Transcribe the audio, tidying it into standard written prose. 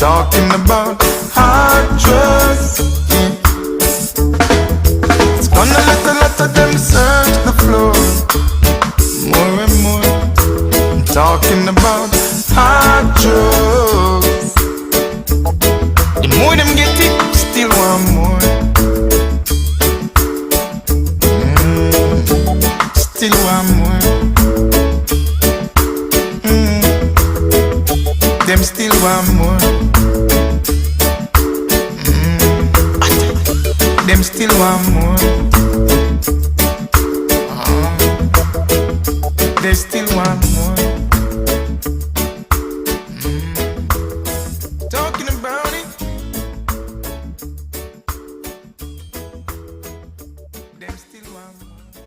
talking about hard drugs. Yeah. It's gonna let a lot of them search the floor more and more. I'm talking about hard drugs. The more them get it, still want more. Still want more. Them still want more. Them still want more. They still want more.